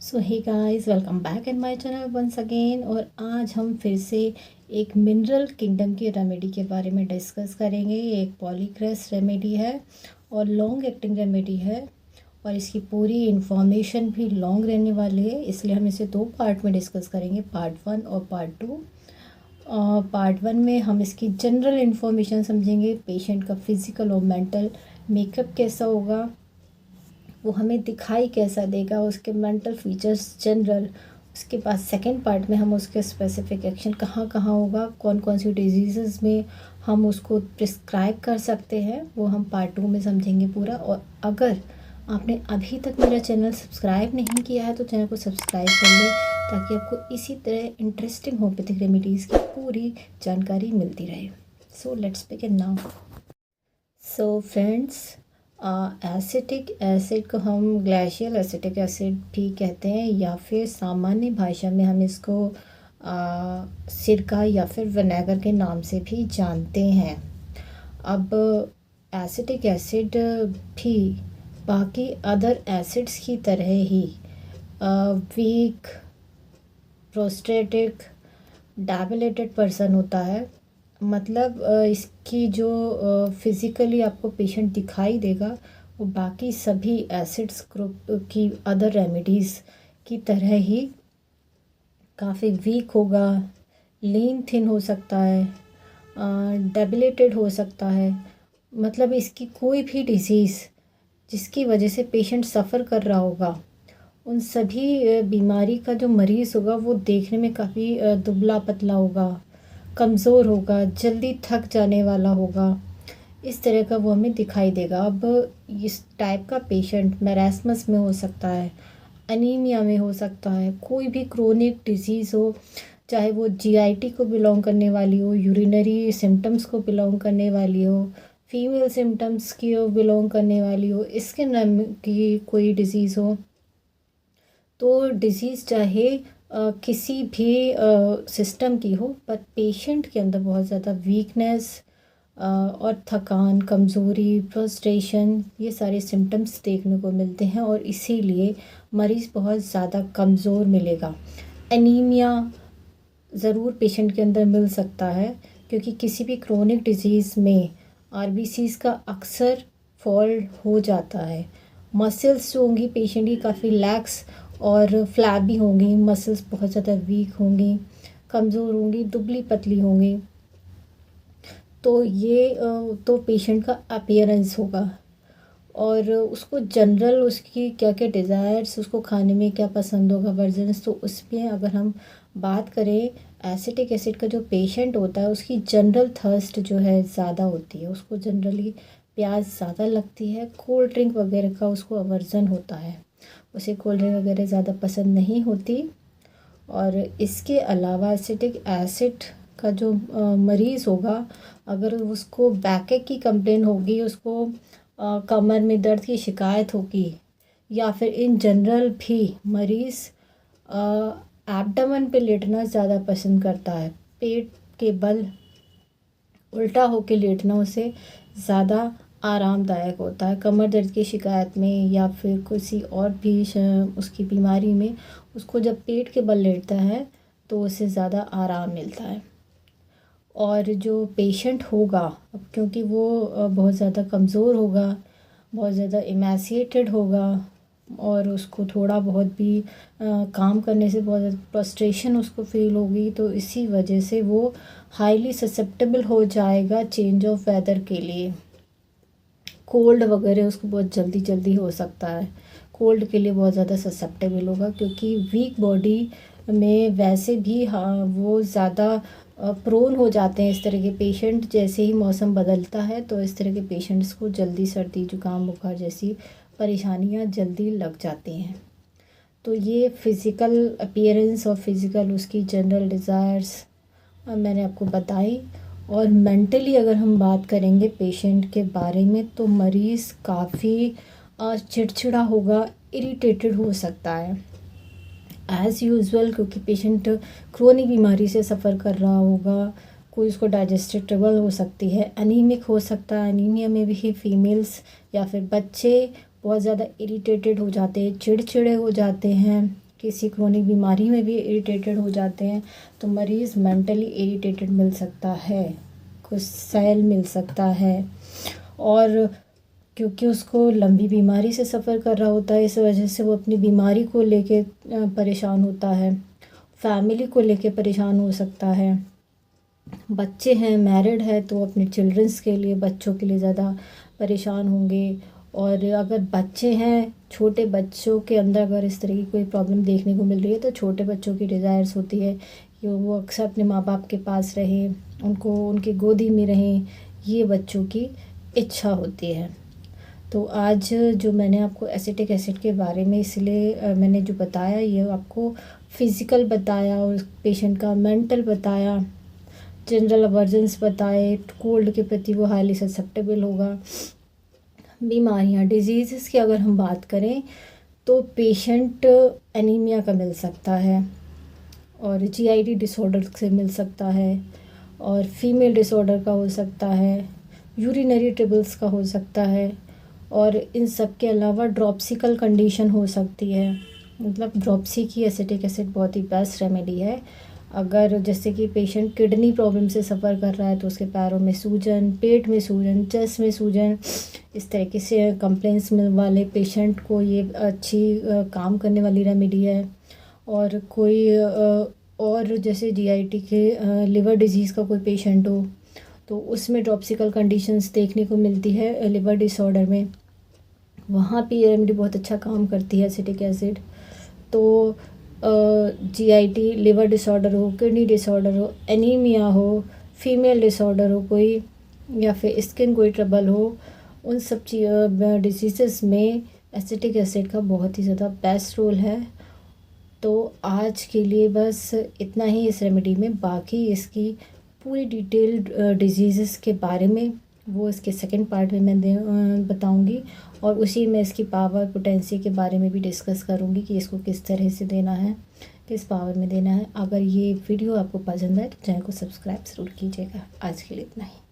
So hey guys, welcome back in my channel once again. और आज हम फिर से एक मिनरल किंगडम की रेमेडी के बारे में डिस्कस करेंगे। ये एक पॉलीक्रेस रेमेडी है और लॉन्ग एक्टिंग रेमेडी है और इसकी पूरी इन्फॉर्मेशन भी लॉन्ग रहने वाली है, इसलिए हम इसे दो पार्ट में डिस्कस करेंगे, पार्ट 1 और पार्ट 2। पार्ट 1 में हम इसकी जनरल इन्फॉर्मेशन समझेंगे, पेशेंट का फिज़िकल और मेंटल मेकअप कैसा होगा, वो हमें दिखाई कैसा देगा, उसके मेंटल फीचर्स जनरल। उसके बाद सेकंड पार्ट में हम उसके स्पेसिफिक एक्शन कहाँ कहाँ होगा, कौन कौन सी डिजीज़ में हम उसको प्रिस्क्राइब कर सकते हैं, वो हम पार्ट 2 में समझेंगे पूरा। और अगर आपने अभी तक मेरा चैनल सब्सक्राइब नहीं किया है तो चैनल को सब्सक्राइब कर लें, ताकि आपको इसी तरह इंटरेस्टिंग होम्योपैथिक रेमेडीज़ की पूरी जानकारी मिलती रहे। So let's begin now. So friends, acetic acid को हम ग्लेशियल एसिटिक एसिड भी कहते हैं, या फिर सामान्य भाषा में हम इसको सिरका या फिर विनेगर के नाम से भी जानते हैं। अब एसिटिक एसिड भी बाकी अदर एसिड्स की तरह ही वीक, प्रोस्टेटिक, डेबिलिटेड पर्सन होता है। मतलब इसकी जो फिज़िकली आपको पेशेंट दिखाई देगा वो बाकी सभी एसिड्स ग्रुप की अदर रेमेडीज़ की तरह ही काफ़ी वीक होगा, लीन थिन हो सकता है, डेबिलिटेड हो सकता है। मतलब इसकी कोई भी डिजीज़ जिसकी वजह से पेशेंट सफ़र कर रहा होगा, उन सभी बीमारी का जो मरीज़ होगा वो देखने में काफ़ी दुबला पतला होगा, कमज़ोर होगा, जल्दी थक जाने वाला होगा, इस तरह का वो हमें दिखाई देगा। अब इस टाइप का पेशेंट मैरास्मस में हो सकता है, अनीमिया में हो सकता है, कोई भी क्रोनिक डिजीज़ हो, चाहे वो जीआईटी को बिलोंग करने वाली हो, यूरिनरी सिम्टम्स को बिलोंग करने वाली हो, फीमेल सिम्टम्स की बिलोंग करने वाली हो, स्किन की कोई डिज़ीज़ हो, तो डिज़ीज़ चाहे किसी भी सिस्टम की हो, पर पेशेंट के अंदर बहुत ज़्यादा वीकनेस और थकान, कमज़ोरी, फ्रस्ट्रेशन, ये सारे सिम्टम्स देखने को मिलते हैं और इसीलिए मरीज़ बहुत ज़्यादा कमज़ोर मिलेगा। एनीमिया ज़रूर पेशेंट के अंदर मिल सकता है, क्योंकि किसी भी क्रोनिक डिजीज़ में आरबीसीज़ का अक्सर फॉल हो जाता है। मसल्स जो होंगी पेशेंट की काफ़ी लैक्स और फ्लैबी होंगी, मसल्स बहुत ज़्यादा वीक होंगी, कमज़ोर होंगी, दुबली पतली होंगी। तो ये तो पेशेंट का अपीयरेंस होगा। और उसको जनरल उसकी क्या क्या डिज़ायर्स, उसको खाने में क्या पसंद होगा, वर्जन्स, तो उसमें अगर हम बात करें, एसिटिक एसिड का जो पेशेंट होता है उसकी जनरल थर्स्ट जो है ज़्यादा होती है, उसको जनरली प्यास ज़्यादा लगती है, कोल्ड ड्रिंक वगैरह का उसको अवर्जन होता है, उसे कोल्ड ड्रिंक वगैरह ज़्यादा पसंद नहीं होती। और इसके अलावा एसिटिक एसिड का जो मरीज़ होगा, अगर उसको बैकएक की कंप्लेन होगी, उसको कमर में दर्द की शिकायत होगी, या फिर इन जनरल भी मरीज़ एब्डोमेन पे लेटना ज़्यादा पसंद करता है, पेट के बल उल्टा होके लेटना उसे ज़्यादा आरामदायक होता है। कमर दर्द की शिकायत में या फिर किसी और भी उसकी बीमारी में उसको जब पेट के बल लेटता है तो उसे ज़्यादा आराम मिलता है। और जो पेशेंट होगा, अब क्योंकि वो बहुत ज़्यादा कमज़ोर होगा, बहुत ज़्यादा इमेसिएटेड होगा और उसको थोड़ा बहुत भी काम करने से बहुत ज़्यादा फ्रस्ट्रेशन उसको फील होगी, तो इसी वजह से वो हाईली ससेप्टेबल हो जाएगा चेंज ऑफ वेदर के लिए। कोल्ड वगैरह उसको बहुत जल्दी जल्दी हो सकता है, कोल्ड के लिए बहुत ज़्यादा ससेप्टेबल होगा, क्योंकि वीक बॉडी में वैसे भी हाँ वो ज़्यादा प्रोन हो जाते हैं इस तरह के पेशेंट। जैसे ही मौसम बदलता है तो इस तरह के पेशेंट्स को जल्दी सर्दी जुकाम बुखार जैसी परेशानियां जल्दी लग जाती हैं। तो ये फ़िज़िकल अपीयरेंस और फिज़िकल उसकी जनरल डिज़ायर्स मैंने आपको बताई। और मेंटली अगर हम बात करेंगे पेशेंट के बारे में, तो मरीज़ काफ़ी चिड़चिड़ा होगा, इरिटेटेड हो सकता है एज़ यूजुअल, क्योंकि पेशेंट क्रोनिक बीमारी से सफ़र कर रहा होगा, कोई उसको डाइजेस्टिव ट्रबल हो सकती है, एनीमिक हो सकता है, एनीमिया में भी फीमेल्स या फिर बच्चे बहुत ज़्यादा इरिटेटेड हो जाते हैं, चिड़चिड़े हो जाते हैं, किसी क्रोनिक बीमारी में भी इरिटेटेड हो जाते हैं तो मरीज़ मेंटली इरिटेटेड मिल सकता है, कुछ सैल मिल सकता है। और क्योंकि उसको लंबी बीमारी से सफ़र कर रहा होता है, इस वजह से वो अपनी बीमारी को लेके परेशान होता है, फैमिली को लेके परेशान हो सकता है। बच्चे हैं, मैरिड है तो अपने चिल्ड्रंस के लिए, बच्चों के लिए ज़्यादा परेशान होंगे। और अगर बच्चे हैं, छोटे बच्चों के अंदर अगर इस तरह की कोई प्रॉब्लम देखने को मिल रही है तो छोटे बच्चों की डिज़ायर्स होती है कि वो अक्सर अपने माँ बाप के पास रहें, उनको उनकी गोदी में रहें, ये बच्चों की इच्छा होती है। तो आज जो मैंने आपको एसिटिक एसिड के बारे में इसलिए मैंने जो बताया, ये आपको फ़िज़िकल बताया और पेशेंट का मेंटल बताया, जनरल एवर्जेंस बताए, कोल्ड के प्रति वो हाईली ससेप्टेबल होगा। बीमारियाँ, डिजीज़ की अगर हम बात करें तो पेशेंट एनीमिया का मिल सकता है और जीआईटी डिसऑर्डर से मिल सकता है और फीमेल डिसऑर्डर का हो सकता है, यूरिनरी ट्रबल्स का हो सकता है और इन सब के अलावा ड्रॉप्सिकल कंडीशन हो सकती है। मतलब ड्रॉप्सी की एसिटिक एसिड बहुत ही बेस्ट रेमेडी है। अगर जैसे कि पेशेंट किडनी प्रॉब्लम से सफ़र कर रहा है तो उसके पैरों में सूजन, पेट में सूजन, चेस्ट में सूजन, इस तरीके से कंप्लेंट्स में वाले पेशेंट को ये अच्छी काम करने वाली रेमेडी है। और कोई और जैसे जीआईटी के लिवर डिजीज़ का कोई पेशेंट हो तो उसमें ड्रॉप्सिकल कंडीशंस देखने को मिलती है लिवर डिसऑर्डर में, वहाँ पे ये रेमेडी बहुत अच्छा काम करती है एसिटिक एसिड। तो जीआईटी, लिवर डिसऑर्डर हो, किडनी डिसऑर्डर हो, एनीमिया हो, फीमेल डिसऑर्डर हो कोई, या फिर स्किन कोई ट्रबल हो, उन सब डिजीज़ में एसिटिक एसिड का बहुत ही ज़्यादा बेस्ट रोल है। तो आज के लिए बस इतना ही इस रेमेडी में। बाकी इसकी पूरी डिटेल्ड डिजीज़ के बारे में वो इसके सेकंड पार्ट में मैं बताऊंगी और उसी में इसकी पावर पोटेंसी के बारे में भी डिस्कस करूंगी कि इसको किस तरह से देना है, किस पावर में देना है। अगर ये वीडियो आपको पसंद आए तो चैनल को सब्सक्राइब ज़रूर कीजिएगा। आज के लिए इतना ही।